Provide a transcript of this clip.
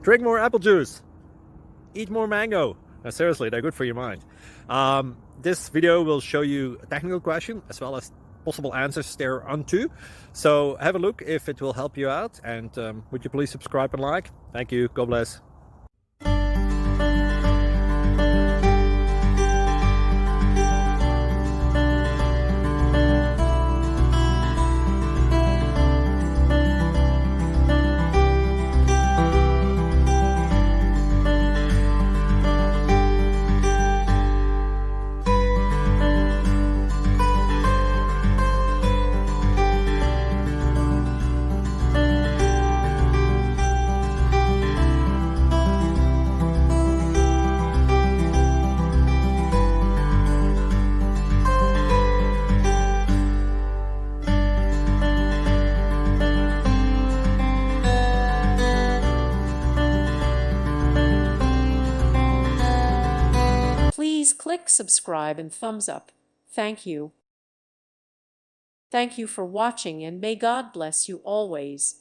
Drink more apple juice. Eat more mango. Seriously, they're good for your mind. This video will show you a technical question as well as possible answers thereunto. So have a look if it will help you out, and would you please subscribe and like? Thank you. God bless. Please click subscribe and thumbs up. Thank you. Thank you for watching, and may God bless you always.